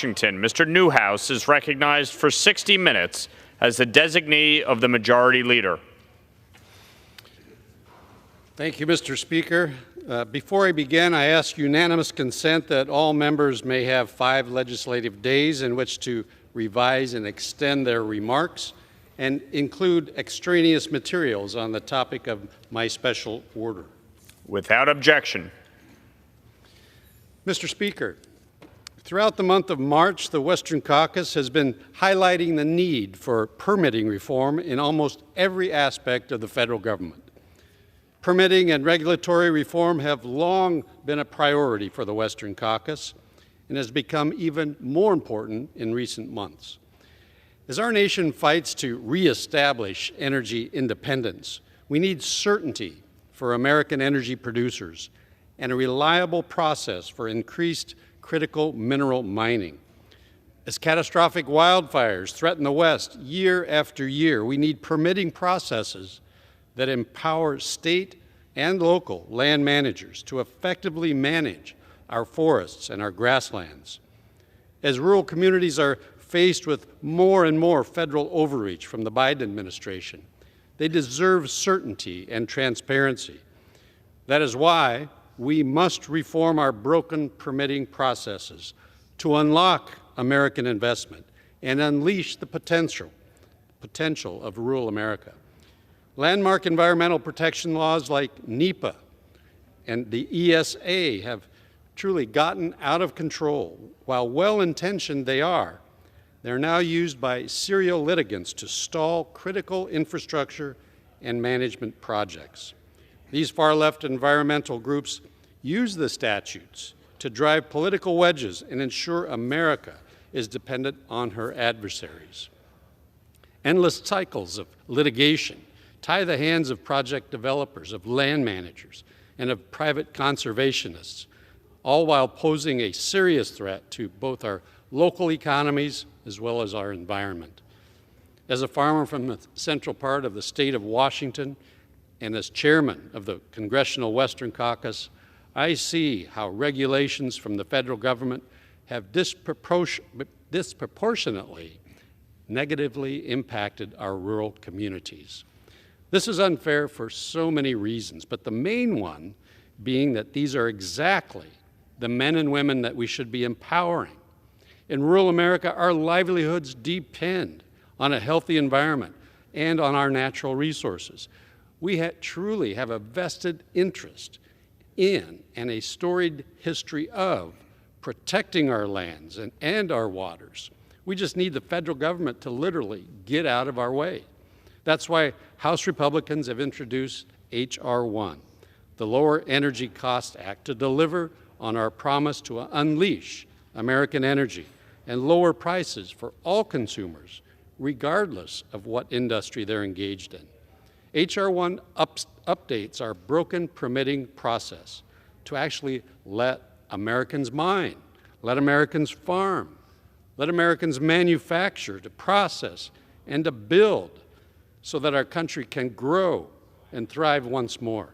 Washington, Mr. Newhouse is recognized for 60 minutes as the designee of the Majority Leader. Thank you, Mr. Speaker. Before I begin, I ask unanimous consent that all members may have 5 legislative days in which to revise and extend their remarks and include extraneous materials on the topic of my special order. Without objection. Mr. Speaker, throughout the month of March, the Western Caucus has been highlighting the need for permitting reform in almost every aspect of the federal government. Permitting and regulatory reform have long been a priority for the Western Caucus and has become even more important in recent months. As our nation fights to reestablish energy independence, we need certainty for American energy producers and a reliable process for increased critical mineral mining. As catastrophic wildfires threaten the West year after year, we need permitting processes that empower state and local land managers to effectively manage our forests and our grasslands. As rural communities are faced with more and more federal overreach from the Biden administration, they deserve certainty and transparency. That is why we must reform our broken permitting processes to unlock American investment and unleash the potential of rural America. Landmark environmental protection laws like NEPA and the ESA have truly gotten out of control. While well-intentioned they're now used by serial litigants to stall critical infrastructure and management projects. These far-left environmental groups use the statutes to drive political wedges and ensure America is dependent on her adversaries. Endless cycles of litigation tie the hands of project developers, of land managers, and of private conservationists, all while posing a serious threat to both our local economies as well as our environment. As a farmer from the central part of the state of Washington and as chairman of the Congressional Western Caucus, I see how regulations from the federal government have disproportionately negatively impacted our rural communities. This is unfair for so many reasons, but the main one being that these are exactly the men and women that we should be empowering. In rural America, our livelihoods depend on a healthy environment and on our natural resources. We truly have a vested interest in and a storied history of protecting our lands and our waters. We just need the federal government to literally get out of our way. That's why House Republicans have introduced H.R. 1, the Lower Energy Cost Act, to deliver on our promise to unleash American energy and lower prices for all consumers, regardless of what industry they're engaged in. H.R. 1 updates our broken permitting process to actually let Americans mine, let Americans farm, let Americans manufacture, to process, and to build so that our country can grow and thrive once more.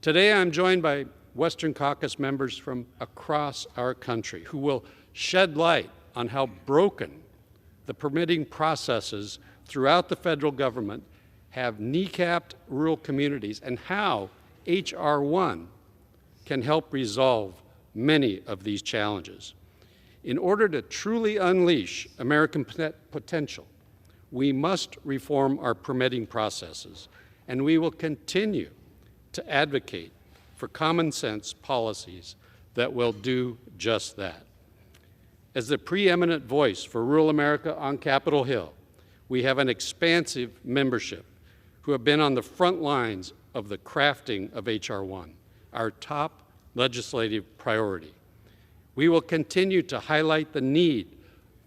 Today, I'm joined by Western Caucus members from across our country who will shed light on how broken the permitting processes throughout the federal government have kneecapped rural communities and how H.R. 1 can help resolve many of these challenges. In order to truly unleash American potential, we must reform our permitting processes, and we will continue to advocate for common sense policies that will do just that. As the preeminent voice for rural America on Capitol Hill, we have an expansive membership who have been on the front lines of the crafting of H.R. 1, our top legislative priority. We will continue to highlight the need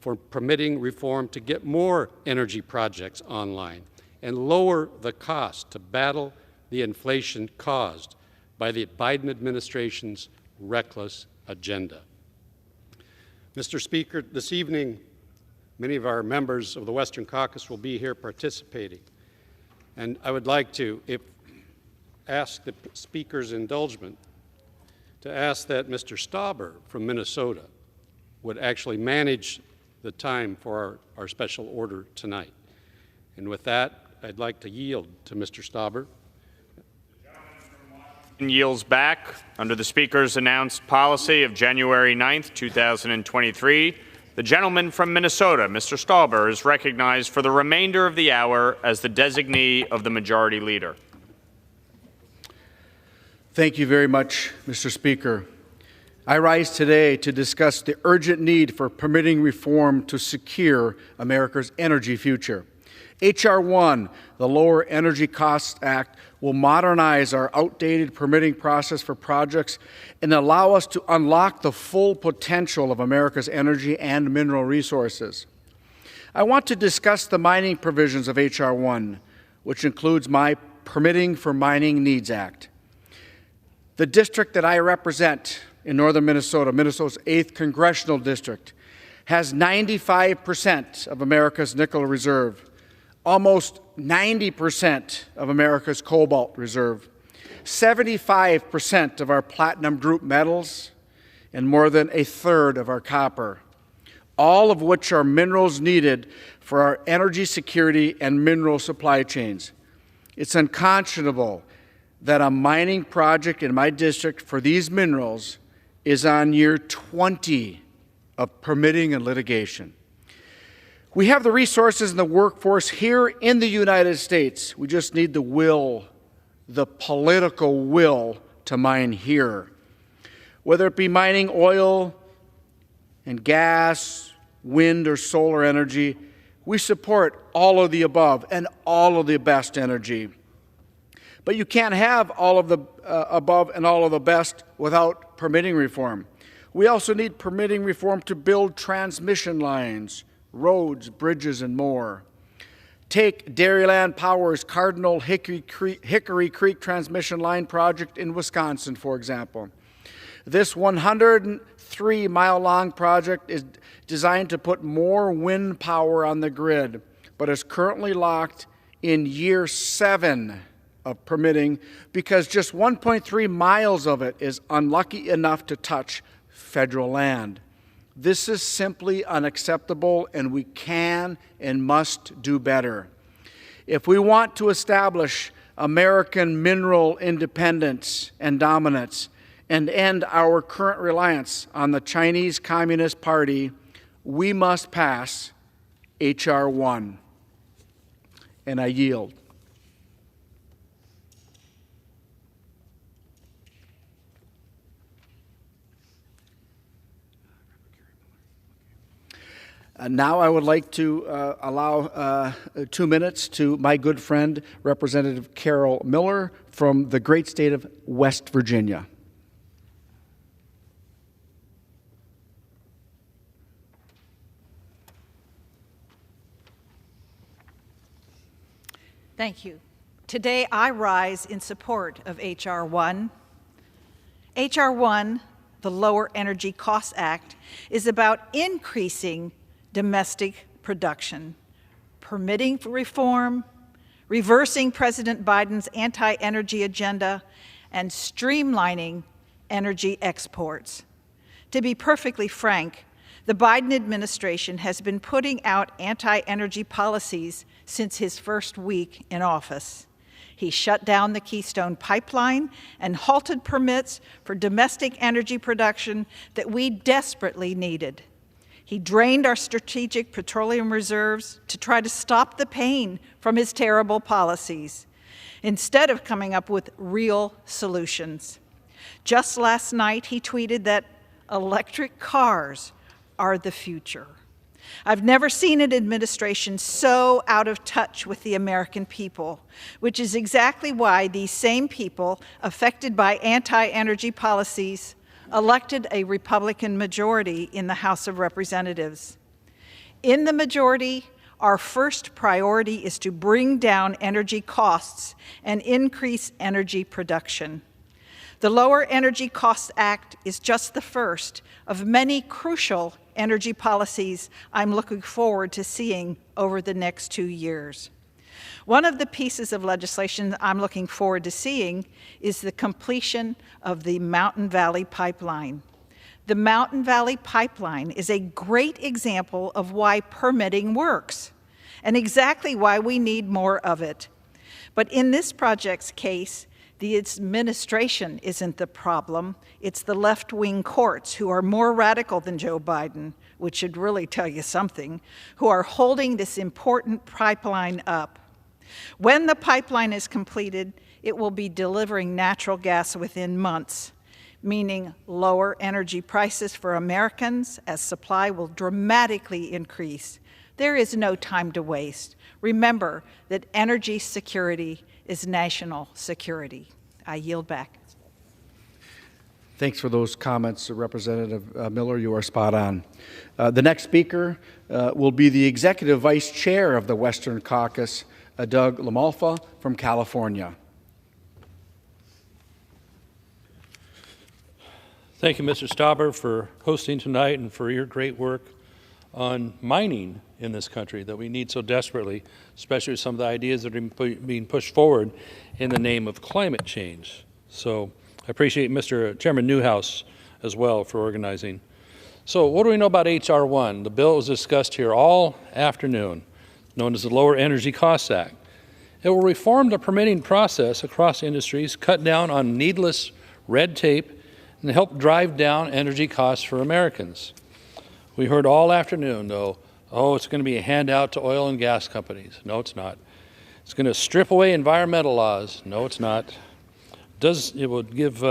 for permitting reform to get more energy projects online and lower the cost to battle the inflation caused by the Biden administration's reckless agenda. Mr. Speaker, this evening, many of our members of the Western Caucus will be here participating. And I would like to ask the Speaker's indulgence to ask that Mr. Stauber from Minnesota would actually manage the time for our special order tonight. And with that, I'd like to yield to Mr. Stauber. Yields back under the Speaker's announced policy of January 9th, 2023. The gentleman from Minnesota, Mr. Stauber, is recognized for the remainder of the hour as the designee of the Majority Leader. Thank you very much, Mr. Speaker. I rise today to discuss the urgent need for permitting reform to secure America's energy future. H.R. 1, the Lower Energy Costs Act, will modernize our outdated permitting process for projects and allow us to unlock the full potential of America's energy and mineral resources. I want to discuss the mining provisions of H.R. 1, which includes my Permitting for Mining Needs Act. The district that I represent in northern Minnesota, Minnesota's 8th Congressional District, has 95% of America's nickel reserve, almost 90% of America's cobalt reserve, 75% of our platinum group metals, and more than a third of our copper, all of which are minerals needed for our energy security and mineral supply chains. It's unconscionable that a mining project in my district for these minerals is on year 20 of permitting and litigation. We have the resources and the workforce here in the United States. We just need the will, the political will to mine here. Whether it be mining oil and gas, wind or solar energy, we support all of the above and all of the best energy. But you can't have all of the above and all of the best without permitting reform. We also need permitting reform to build transmission lines, roads, bridges, and more. Take Dairyland Power's Cardinal Hickory Creek transmission line project in Wisconsin, for example. This 103-mile-long project is designed to put more wind power on the grid, but is currently locked in year 7 of permitting because just 1.3 miles of it is unlucky enough to touch federal land. This is simply unacceptable, and we can and must do better. If we want to establish American mineral independence and dominance and end our current reliance on the Chinese Communist Party, we must pass H.R. 1. And I yield. Now I would like to allow 2 minutes to my good friend, Representative Carol Miller from the great state of West Virginia. Thank you. Today I rise in support of H.R. 1. H.R. 1, the Lower Energy Costs Act, is about increasing domestic production, permitting reform, reversing President Biden's anti-energy agenda, and streamlining energy exports. To be perfectly frank, the Biden administration has been putting out anti-energy policies since his first week in office. He shut down the Keystone Pipeline and halted permits for domestic energy production that we desperately needed. He drained our strategic petroleum reserves to try to stop the pain from his terrible policies, instead of coming up with real solutions. Just last night, he tweeted that electric cars are the future. I've never seen an administration so out of touch with the American people, which is exactly why these same people affected by anti-energy policies elected a Republican majority in the House of Representatives. In the majority, our first priority is to bring down energy costs and increase energy production. The Lower Energy Costs Act is just the first of many crucial energy policies I'm looking forward to seeing over the next 2 years. One of the pieces of legislation I'm looking forward to seeing is the completion of the Mountain Valley Pipeline. The Mountain Valley Pipeline is a great example of why permitting works and exactly why we need more of it. But in this project's case, the administration isn't the problem. It's the left-wing courts who are more radical than Joe Biden, which should really tell you something, who are holding this important pipeline up. When the pipeline is completed, it will be delivering natural gas within months, meaning lower energy prices for Americans as supply will dramatically increase. There is no time to waste. Remember that energy security is national security. I yield back. Thanks for those comments, Representative Miller. You are spot on. The next speaker will be the Executive Vice Chair of the Western Caucus, Doug LaMalfa from California. Thank you, Mr. Stauber, for hosting tonight and for your great work on mining in this country that we need so desperately, especially with some of the ideas that are being pushed forward in the name of climate change. So I appreciate Mr. Chairman Newhouse as well for organizing. So what do we know about H.R. 1? The bill was discussed here all afternoon, known as the Lower Energy Costs Act. It will reform the permitting process across industries, cut down on needless red tape, and help drive down energy costs for Americans. We heard all afternoon, though, oh, it's going to be a handout to oil and gas companies. No, it's not. It's going to strip away environmental laws. No, it's not. It would give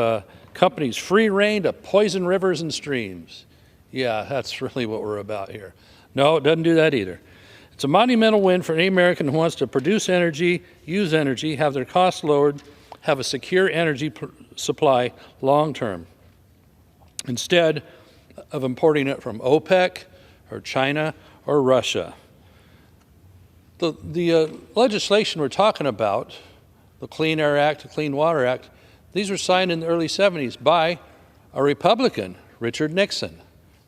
companies free rein to poison rivers and streams. Yeah, that's really what we're about here. No, it doesn't do that either. It's a monumental win for any American who wants to produce energy, use energy, have their costs lowered, have a secure energy supply long term, instead of importing it from OPEC or China or Russia. The legislation we're talking about, the Clean Air Act, the Clean Water Act, these were signed in the early 70s by a Republican, Richard Nixon.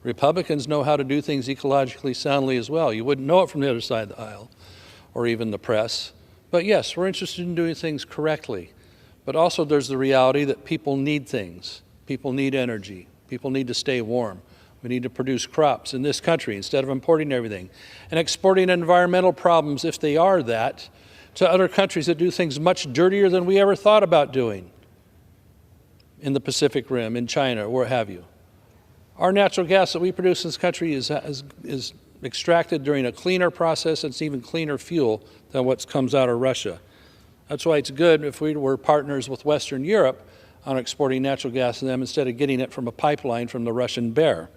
Republicans know how to do things ecologically soundly as well. You wouldn't know it from the other side of the aisle or even the press. But yes, we're interested in doing things correctly. But also there's the reality that people need things. People need energy. People need to stay warm. We need to produce crops in this country instead of importing everything and exporting environmental problems, if they are that, to other countries that do things much dirtier than we ever thought about doing in the Pacific Rim, in China, or what have you. Our natural gas that we produce in this country is extracted during a cleaner process. It's even cleaner fuel than what comes out of Russia. That's why it's good if we were partners with Western Europe on exporting natural gas to them instead of getting it from a pipeline from the Russian Bear.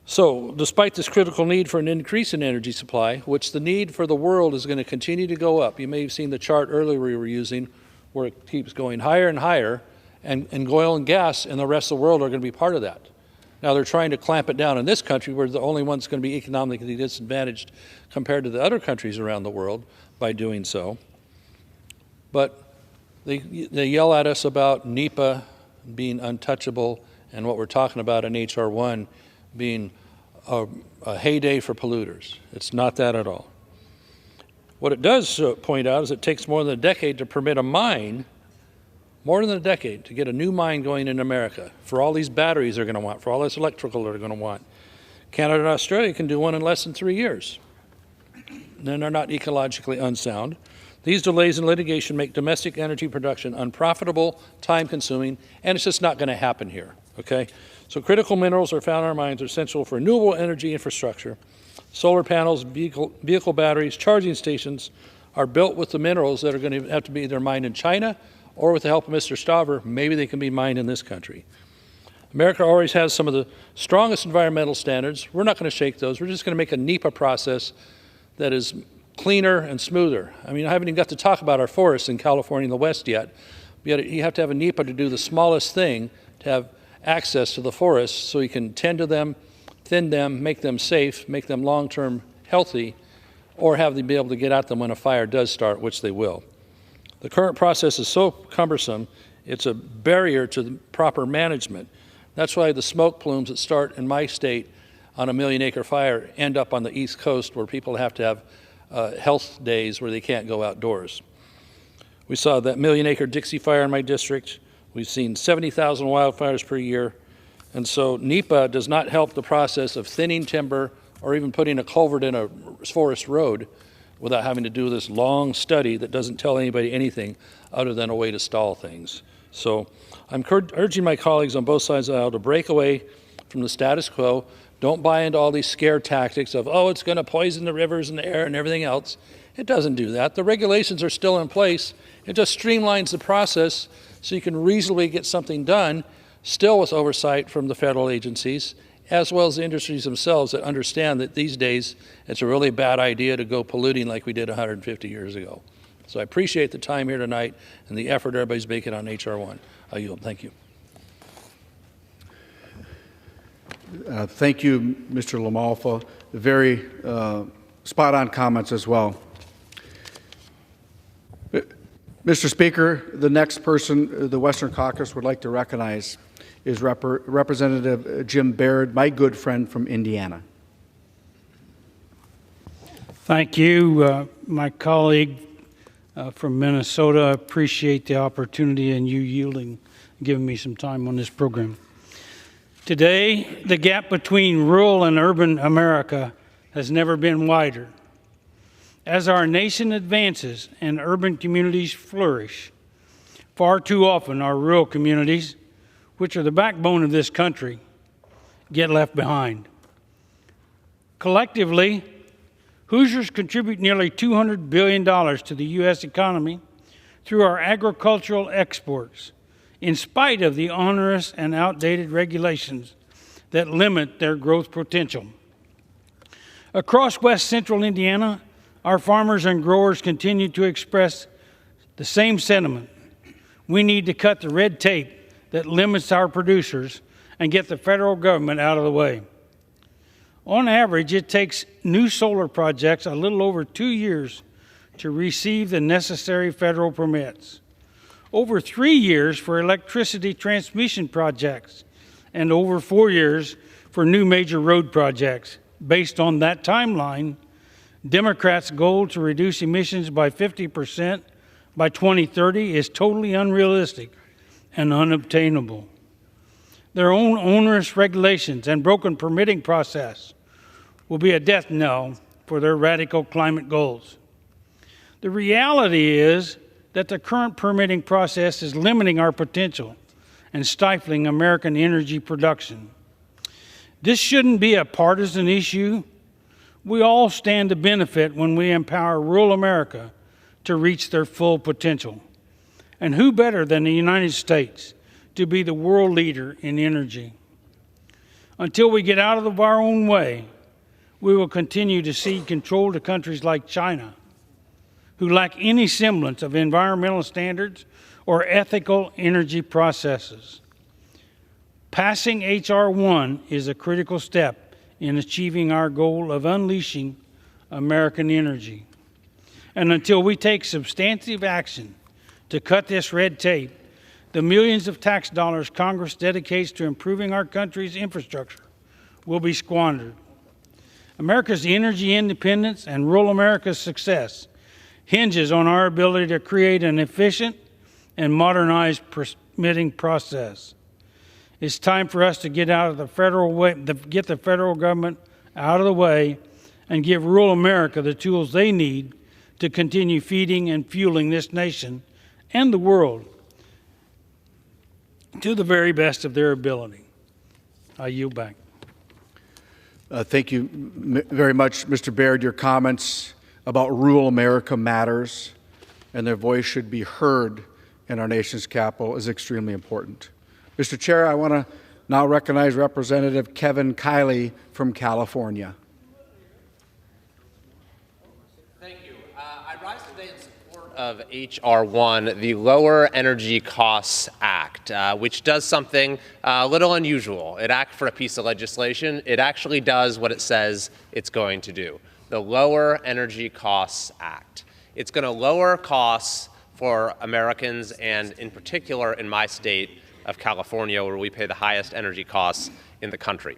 So, despite this critical need for an increase in energy supply, which the need for the world is going to continue to go up, you may have seen the chart earlier we were using where it keeps going higher and higher, and oil and gas and the rest of the world are going to be part of that. Now, they're trying to clamp it down in this country. We're the only ones going to be economically disadvantaged compared to the other countries around the world by doing so. But they yell at us about NEPA being untouchable and what we're talking about in H.R. 1 being a heyday for polluters. It's not that at all. What it does point out is it takes more than a decade to permit a mine, more than a decade, to get a new mine going in America for all these batteries they're going to want, for all this electrical they're going to want. Canada and Australia can do one in less than 3 years. Then they're not ecologically unsound. These delays in litigation make domestic energy production unprofitable, time-consuming, and it's just not going to happen here, okay? So critical minerals are found in our mines are essential for renewable energy infrastructure. Solar panels, vehicle batteries, charging stations are built with the minerals that are going to have to be either mined in China or with the help of Mr. Stauber, maybe they can be mined in this country. America always has some of the strongest environmental standards. We're not going to shake those. We're just going to make a NEPA process that is cleaner and smoother. I mean, I haven't even got to talk about our forests in California and the West yet. You have to have a NEPA to do the smallest thing to have access to the forests so you can tend to them, thin them, make them safe, make them long-term healthy, or have them be able to get at them when a fire does start, which they will. The current process is so cumbersome, it's a barrier to the proper management. That's why the smoke plumes that start in my state on a million-acre fire end up on the East Coast where people have to have health days where they can't go outdoors. We saw that million-acre Dixie fire in my district. We've seen 70,000 wildfires per year. And so NEPA does not help the process of thinning timber or even putting a culvert in a forest road without having to do this long study that doesn't tell anybody anything other than a way to stall things. So I'm urging my colleagues on both sides of the aisle to break away from the status quo. Don't buy into all these scare tactics of, oh, it's going to poison the rivers and the air and everything else. It doesn't do that. The regulations are still in place. It just streamlines the process so you can reasonably get something done, still with oversight from the federal agencies, as well as the industries themselves that understand that these days it's a really bad idea to go polluting like we did 150 years ago. So I appreciate the time here tonight and the effort everybody's making on H.R. 1. I yield. Thank you. Thank you, Mr. Lamalfa. Very spot-on comments as well. Mr. Speaker, the next person the Western Caucus would like to recognize is Representative Jim Baird, my good friend from Indiana. Thank you, my colleague from Minnesota. I appreciate the opportunity and you yielding, giving me some time on this program. Today, the gap between rural and urban America has never been wider. As our nation advances and urban communities flourish, far too often our rural communities, which are the backbone of this country, get left behind. Collectively, Hoosiers contribute nearly $200 billion to the U.S. economy through our agricultural exports, in spite of the onerous and outdated regulations that limit their growth potential. Across west central Indiana, our farmers and growers continue to express the same sentiment. We need to cut the red tape that limits our producers and get the federal government out of the way. On average, it takes new solar projects a little over 2 years to receive the necessary federal permits, over 3 years for electricity transmission projects, and over 4 years for new major road projects. Based on that timeline, Democrats' goal to reduce emissions by 50% by 2030 is totally unrealistic and unobtainable. Their own onerous regulations and broken permitting process will be a death knell for their radical climate goals. The reality is that the current permitting process is limiting our potential and stifling American energy production. This shouldn't be a partisan issue. We all stand to benefit when we empower rural America to reach their full potential. And who better than the United States to be the world leader in energy? Until we get out of our own way, we will continue to cede control to countries like China, who lack any semblance of environmental standards or ethical energy processes. Passing H.R. 1 is a critical step in achieving our goal of unleashing American energy. And until we take substantive action to cut this red tape, the millions of tax dollars Congress dedicates to improving our country's infrastructure will be squandered. America's energy independence and rural America's success hinges on our ability to create an efficient and modernized permitting process. It's time for us to get out of the federal way, get the federal government out of the way and give rural America the tools they need to continue feeding and fueling this nation and the world to the very best of their ability. I yield back. Thank you very much, Mr. Baird. Your comments about rural America matters, and their voice should be heard in our nation's capital is extremely important. Mr. Chair, I want to now recognize Representative Kevin Kiley from California. Thank you. I rise today in support of H.R. 1, the Lower Energy Costs Act, which does something a little unusual. It acts for a piece of legislation. It actually does what it says it's going to do. The Lower Energy Costs Act. It's going to lower costs for Americans, and in particular in my state of California, where we pay the highest energy costs in the country.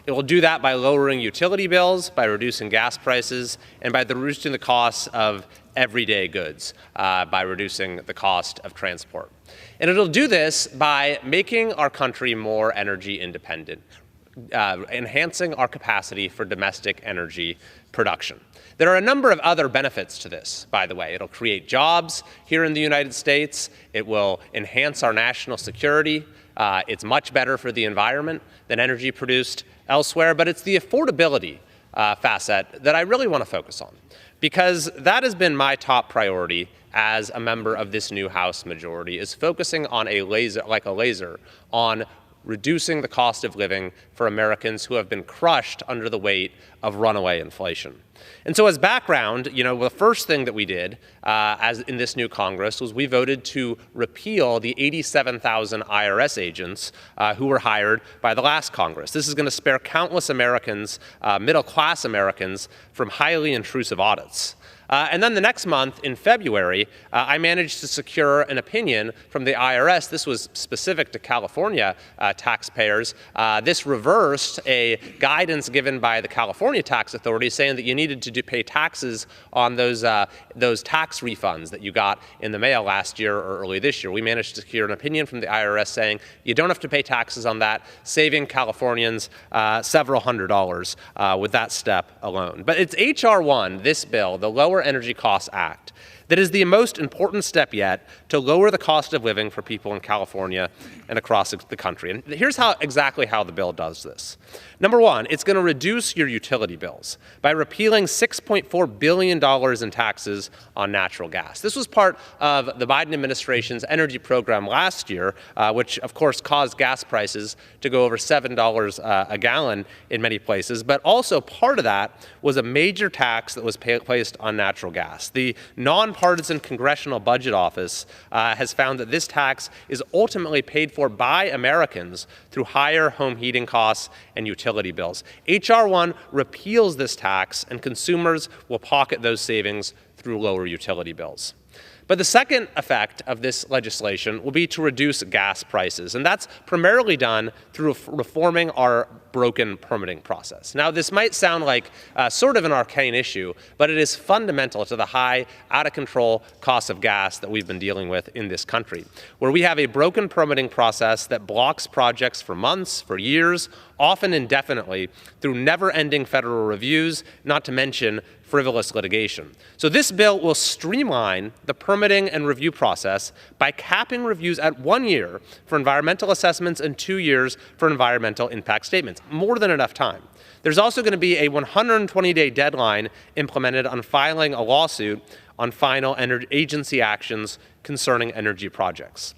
It will do that by lowering utility bills, by reducing gas prices, and by reducing the costs of everyday goods by reducing the cost of transport. And it'll do this by making our country more energy independent, enhancing our capacity for domestic energy production. There are a number of other benefits to this, by the way. It'll create jobs here in the United States. It will enhance our national security. It's much better for the environment than energy produced elsewhere, but it's the affordability facet that I really want to focus on, because that has been my top priority as a member of this new House majority, is focusing on like a laser on reducing the cost of living for Americans who have been crushed under the weight of runaway inflation. And so as background, the first thing that we did as in this new Congress was we voted to repeal the 87,000 IRS agents who were hired by the last Congress. This is going to spare countless Americans, middle-class Americans, from highly intrusive audits. And then the next month, in February, I managed to secure an opinion from the IRS. This was specific to California taxpayers. This reversed a guidance given by the California tax authority saying that you needed to pay taxes on those tax refunds that you got in the mail last year or early this year. We managed to secure an opinion from the IRS saying you don't have to pay taxes on that, saving Californians several $100s with that step alone. But it's H.R. 1, this bill, the Lower Energy Costs Act, that is the most important step yet to lower the cost of living for people in California and across the country. And here's exactly how the bill does this. Number one, it's going to reduce your utility bills by repealing $6.4 billion in taxes on natural gas. This was part of the Biden administration's energy program last year, which of course caused gas prices to go over $7 a gallon in many places. But also part of that was a major tax that was placed on natural gas. The nonpartisan Congressional Budget Office has found that this tax is ultimately paid for by Americans through higher home heating costs and utility bills. H.R. 1 repeals this tax, and consumers will pocket those savings through lower utility bills. But the second effect of this legislation will be to reduce gas prices, and that's primarily done through reforming our broken permitting process. Now, this might sound like sort of an arcane issue, but it is fundamental to the high, out-of-control cost of gas that we've been dealing with in this country, where we have a broken permitting process that blocks projects for months, for years, often indefinitely, through never-ending federal reviews, not to mention frivolous litigation. So this bill will streamline the permitting and review process by capping reviews at 1 year for environmental assessments and 2 years for environmental impact statements. More than enough time. There's also going to be a 120-day deadline implemented on filing a lawsuit on final agency actions concerning energy projects.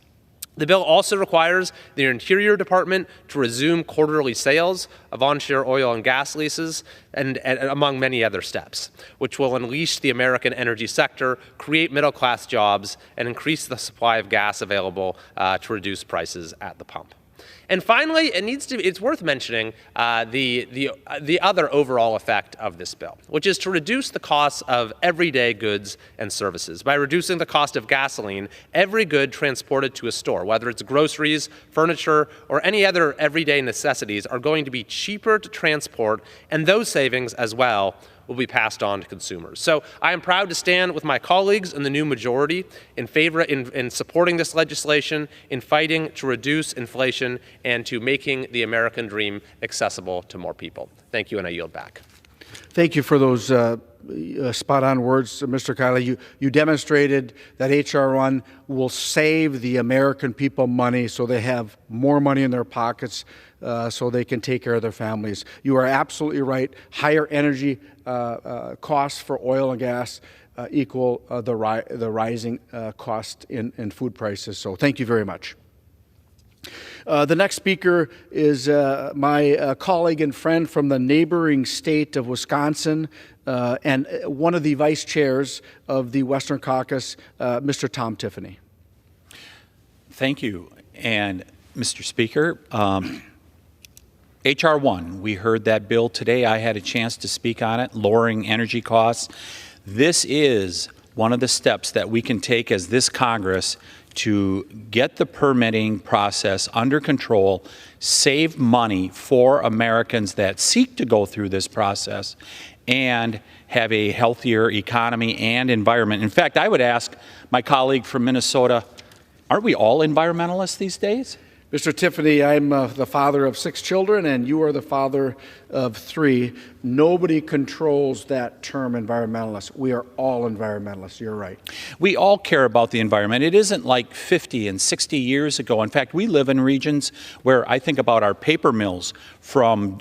The bill also requires the Interior Department to resume quarterly sales of onshore oil and gas leases, and among many other steps, which will unleash the American energy sector, create middle-class jobs, and increase the supply of gas available to reduce prices at the pump. And finally, it's worth mentioning the other overall effect of this bill, which is to reduce the costs of everyday goods and services. By reducing the cost of gasoline, every good transported to a store, whether it's groceries, furniture, or any other everyday necessities, are going to be cheaper to transport, and those savings as well will be passed on to consumers. So I am proud to stand with my colleagues in the new majority in supporting this legislation, in fighting to reduce inflation, and to making the American dream accessible to more people. Thank you, and I yield back. Thank you for those spot-on words, Mr. Kiley. You demonstrated that H.R. 1 will save the American people money so they have more money in their pockets so they can take care of their families. You are absolutely right. Higher energy costs for oil and gas equal the rising cost in food prices. So thank you very much. The next speaker is my colleague and friend from the neighboring state of Wisconsin and one of the vice chairs of the Western Caucus, Mr. Tom Tiffany. Thank you. And Mr. Speaker, H.R. 1, we heard that bill today. I had a chance to speak on it, lowering energy costs. This is one of the steps that we can take as this Congress to get the permitting process under control, save money for Americans that seek to go through this process, and have a healthier economy and environment. In fact, I would ask my colleague from Minnesota, aren't we all environmentalists these days? Mr. Tiffany, I'm the father of 6 children, and you are the father of 3. Nobody controls that term environmentalist. We are all environmentalists. You're right. We all care about the environment. It isn't like 50 and 60 years ago. In fact, we live in regions where I think about our paper mills from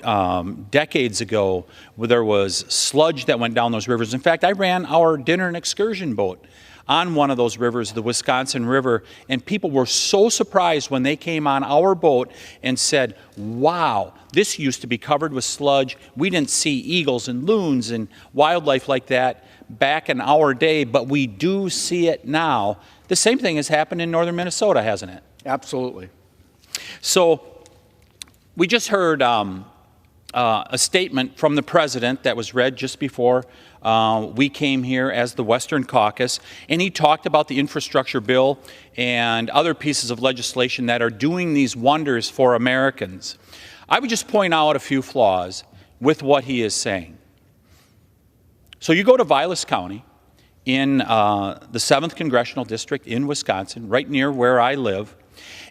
decades ago, where there was sludge that went down those rivers. In fact, I ran our dinner and excursion boat on one of those rivers, the Wisconsin River, and people were so surprised when they came on our boat and said, wow, this used to be covered with sludge. We didn't see eagles and loons and wildlife like that back in our day, but we do see it now. The same thing has happened in northern Minnesota, hasn't it? Absolutely. So we just heard a statement from the president that was read just before we came here as the Western Caucus, and he talked about the infrastructure bill and other pieces of legislation that are doing these wonders for Americans. I would just point out a few flaws with what he is saying. So you go to Vilas County in the 7th Congressional District in Wisconsin, right near where I live,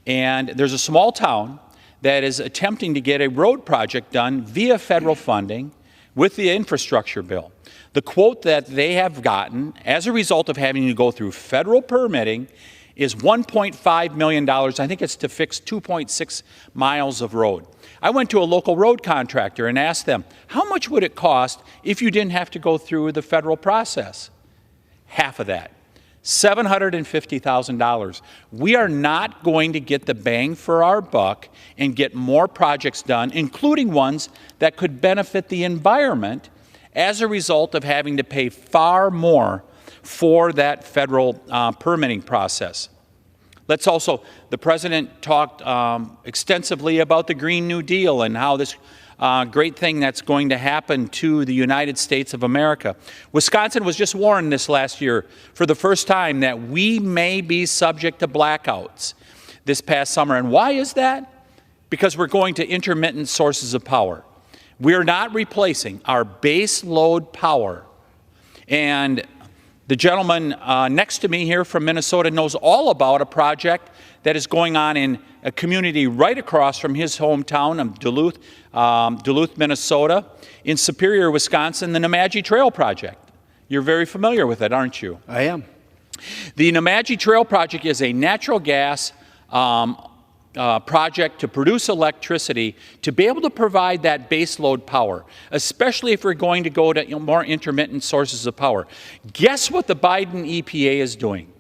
and there's a small town that is attempting to get a road project done via federal funding with the infrastructure bill. The quote that they have gotten as a result of having to go through federal permitting is $1.5 million. I think it's to fix 2.6 miles of road. I went to a local road contractor and asked them, how much would it cost if you didn't have to go through the federal process? Half of that. $750,000. We are not going to get the bang for our buck and get more projects done, including ones that could benefit the environment as a result of having to pay far more for that federal permitting process. Let's also, the president talked extensively about the Green New Deal and how this great thing that's going to happen to the United States of America. Wisconsin was just warned this last year for the first time that we may be subject to blackouts this past summer. And why is that? Because we're going to intermittent sources of power. We're not replacing our base load power. And the gentleman next to me here from Minnesota knows all about a project that is going on in a community right across from his hometown of Duluth, Minnesota, in Superior, Wisconsin, the Nemadji Trail Project. You're very familiar with it, aren't you? I am. The Nemadji Trail Project is a natural gas project to produce electricity to be able to provide that base load power, especially if we're going to go to more intermittent sources of power. Guess what the Biden EPA is doing?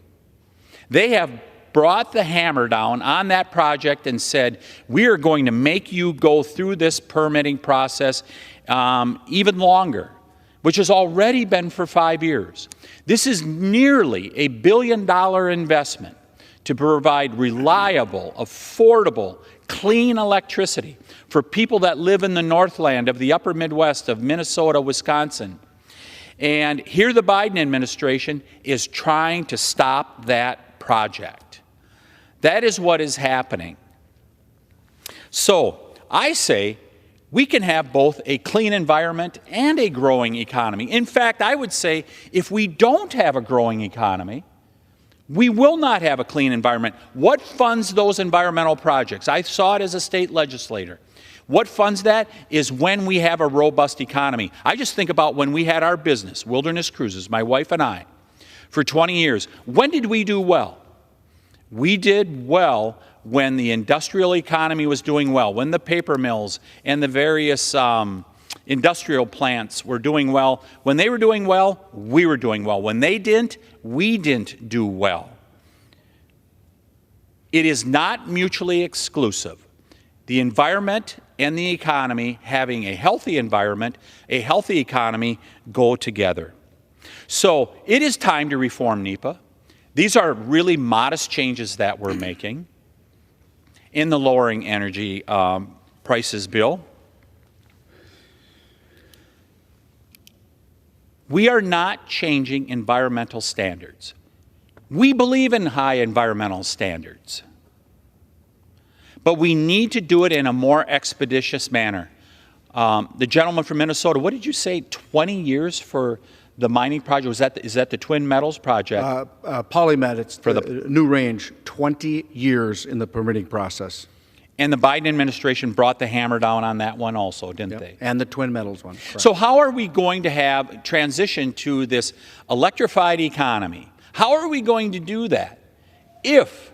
They have brought the hammer down on that project and said, we are going to make you go through this permitting process even longer, which has already been for 5 years. This is nearly $1 billion investment to provide reliable, affordable, clean electricity for people that live in the Northland of the upper Midwest of Minnesota, Wisconsin. And here the Biden administration is trying to stop that project. That is what is happening. So I say we can have both a clean environment and a growing economy. In fact, I would say if we don't have a growing economy, we will not have a clean environment. What funds those environmental projects? I saw it as a state legislator. What funds that is when we have a robust economy. I just think about when we had our business, Wilderness Cruises, my wife and I, for 20 years. When did we do well? We did well when the industrial economy was doing well, when the paper mills and the various industrial plants were doing well. When they were doing well, we were doing well. When they didn't, we didn't do well. It is not mutually exclusive. The environment and the economy, having a healthy environment, a healthy economy, go together. So it is time to reform NEPA. These are really modest changes that we're making in the lowering energy prices bill. We are not changing environmental standards. We believe in high environmental standards, but we need to do it in a more expeditious manner. The gentleman from Minnesota, what did you say, 20 years for the mining project? Is that the Twin Metals project? PolyMet, it's for the new range, 20 years in the permitting process. And the Biden administration brought the hammer down on that one also, didn't they? And the Twin Metals one. Correct. So how are we going to have transition to this electrified economy? How are we going to do that if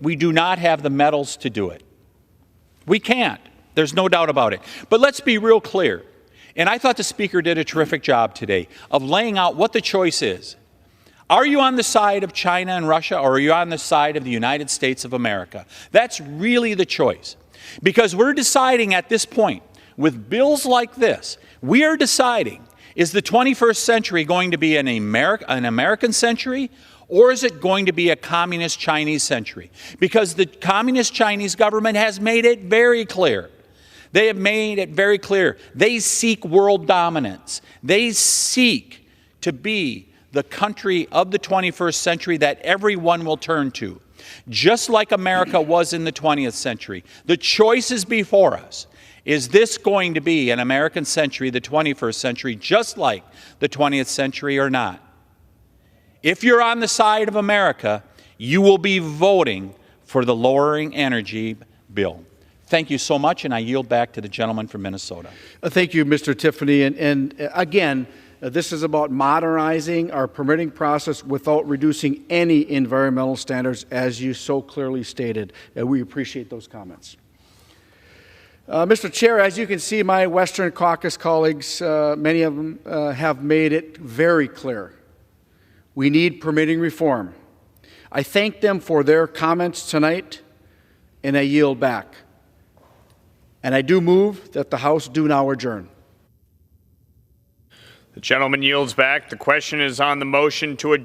we do not have the metals to do it? We can't. There's no doubt about it. But let's be real clear. And I thought the speaker did a terrific job today of laying out what the choice is. Are you on the side of China and Russia, or are you on the side of the United States of America? That's really the choice. Because we're deciding at this point, with bills like this, we are deciding, is the 21st century going to be an American century, or is it going to be a communist Chinese century? Because the communist Chinese government has made it very clear. They have made it very clear. They seek world dominance. They seek to be the country of the 21st century that everyone will turn to, just like America was in the 20th century. The choice is before us. Is this going to be an American century, the 21st century, just like the 20th century or not? If you're on the side of America, you will be voting for the lowering energy bill. Thank you so much, and I yield back to the gentleman from Minnesota. Thank you, Mr. Tiffany. And again, this is about modernizing our permitting process without reducing any environmental standards, as you so clearly stated. We appreciate those comments. Mr. Chair, as you can see, my Western Caucus colleagues, many of them have made it very clear. We need permitting reform. I thank them for their comments tonight, and I yield back. And I do move that the House do now adjourn. The gentleman yields back. The question is on the motion to adjourn.